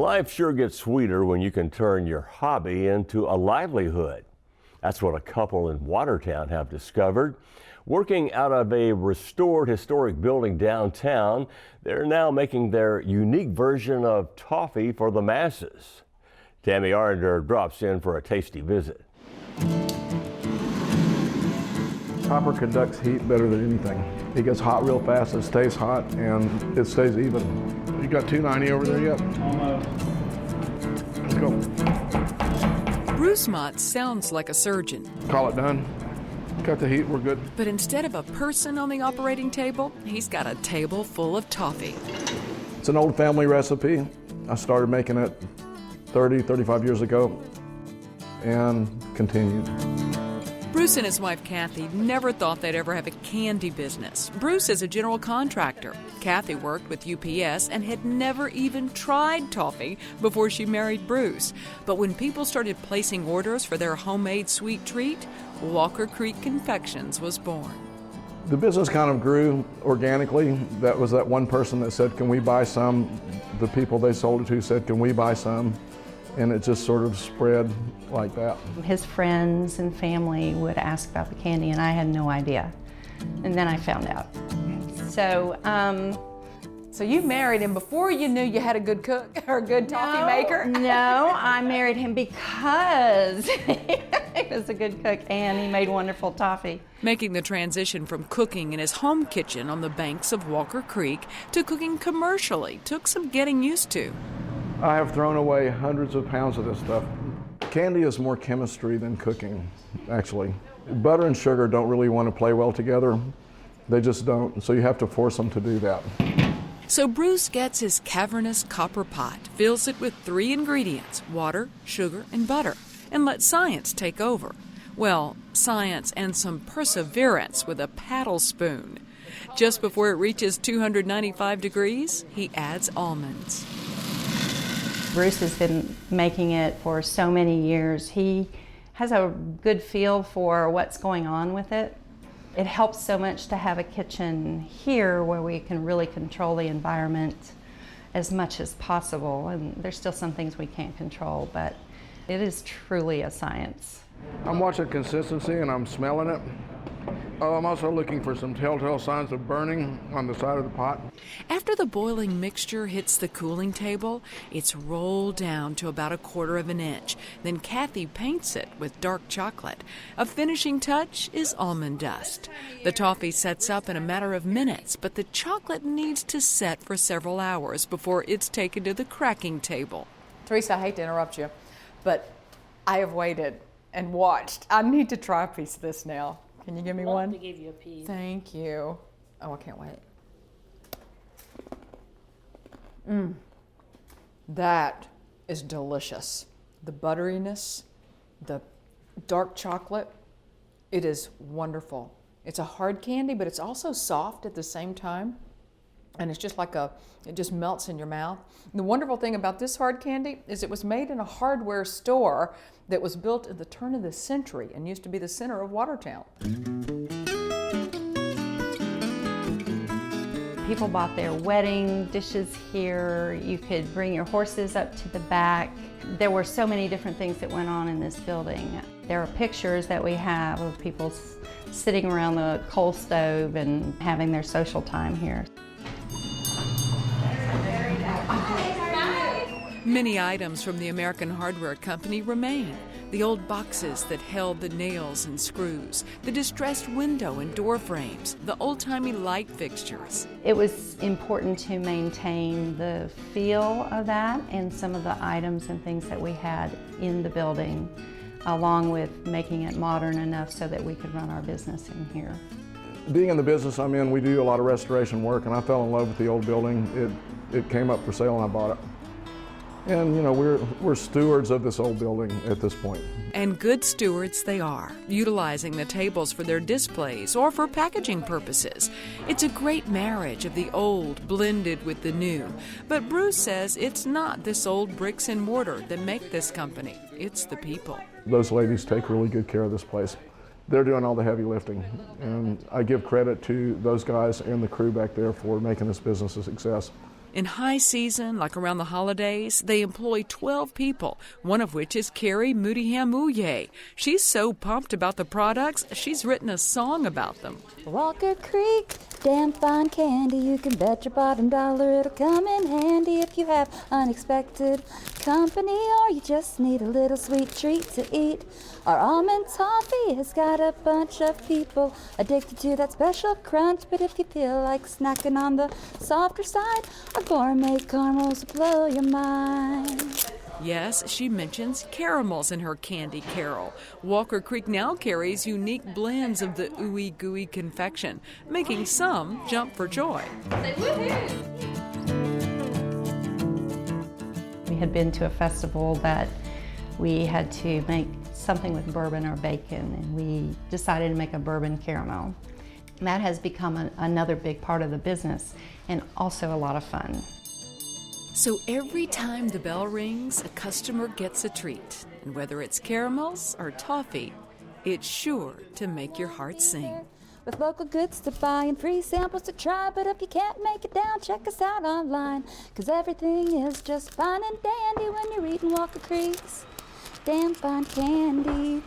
Life sure gets sweeter when you can turn your hobby into a livelihood. That's what a couple in Watertown have discovered. Working out of a restored historic building downtown, they're now making their unique version of toffee for the masses. Tammy Arnder drops in for a tasty visit. Copper conducts heat better than anything. It gets hot real fast, it stays hot, and it stays even. You got 290 over there yet? Almost. Let's go. Bruce Mott sounds like a surgeon. Call it done. Got the heat, we're good. But instead of a person on the operating table, he's got a table full of toffee. It's an old family recipe. I started making it 35 years ago and continued. Bruce and his wife Cathy never thought they'd ever have a candy business. Bruce is a general contractor. Cathy worked with UPS and had never even tried toffee before she married Bruce. But when people started placing orders for their homemade sweet treat, Walker Creek Confections was born. The business kind of grew organically. That was that one person that said, "Can we buy some?" The people they sold it to said, "Can we buy some?" And it just sort of spread like that. His friends and family would ask about the candy, and I had no idea. And then I found out. So you married him before you knew you had a good cook or a good toffee maker? No, I married him because he was a good cook and he made wonderful toffee. Making the transition from cooking in his home kitchen on the banks of Walker Creek to cooking commercially took some getting used to. I have thrown away hundreds of pounds of this stuff. Candy is more chemistry than cooking, actually. Butter and sugar don't really want to play well together. They just don't, so you have to force them to do that. So Bruce gets his cavernous copper pot, fills it with 3 ingredients, water, sugar, and butter, and lets science take over. Well, science and some perseverance with a paddle spoon. Just before it reaches 295 degrees, he adds almonds. Bruce has been making it for so many years. He has a good feel for what's going on with it. It helps so much to have a kitchen here where we can really control the environment as much as possible. And there's still some things we can't control, but it is truly a science. I'm watching consistency and I'm smelling it. I'm also looking for some telltale signs of burning on the side of the pot. After the boiling mixture hits the cooling table, it's rolled down to about 1/4 inch. Then Cathy paints it with dark chocolate. A finishing touch is almond dust. The toffee sets up in a matter of minutes, but the chocolate needs to set for several hours before it's taken to the cracking table. Teresa, I hate to interrupt you, but I have waited and watched. I need to try a piece of this now. Can you give me one? To give you a piece. Thank you. Oh, I can't wait. That is delicious. The butteriness, the dark chocolate, it is wonderful. It's a hard candy, but it's also soft at the same time. And it's just like it just melts in your mouth. And the wonderful thing about this hard candy is it was made in a hardware store that was built at the turn of the century and used to be the center of Watertown. People bought their wedding dishes here. You could bring your horses up to the back. There were so many different things that went on in this building. There are pictures that we have of people sitting around the coal stove and having their social time here. Many items from the American Hardware Company remain. The old boxes that held the nails and screws, the distressed window and door frames, the old-timey light fixtures. It was important to maintain the feel of that and some of the items and things that we had in the building, along with making it modern enough so that we could run our business in here. Being in the business I'm in, we do a lot of restoration work, and I fell in love with the old building. It came up for sale and I bought it. And, you know, we're stewards of this old building at this point. And good stewards they are, utilizing the tables for their displays or for packaging purposes. It's a great marriage of the old blended with the new. But Bruce says it's not this old bricks and mortar that make this company. It's the people. Those ladies take really good care of this place. They're doing all the heavy lifting. And I give credit to those guys and the crew back there for making this business a success. In high season, like around the holidays, they employ 12 people, one of which is Carrie Moody-Hamouye. She's so pumped about the products, she's written a song about them. Walker Creek, damn fine candy. You can bet your bottom dollar it'll come in handy if you have unexpected company or you just need a little sweet treat to eat. Our almond toffee has got a bunch of people addicted to that special crunch, but if you feel like snacking on the softer side, our gourmet caramels will blow your mind. Yes, she mentions caramels in her candy carol. Walker Creek now carries unique blends of the ooey gooey confection, making some jump for joy. Say woohoo! We had been to a festival that we had to make something with bourbon or bacon, and we decided to make a bourbon caramel. And that has become another big part of the business and also a lot of fun. So every time the bell rings, a customer gets a treat. And whether it's caramels or toffee, it's sure to make your heart sing. With local goods to buy and free samples to try, but if you can't make it down, check us out online, 'cause everything is just fine and dandy when you're eating Walker Creek's damn fine candy.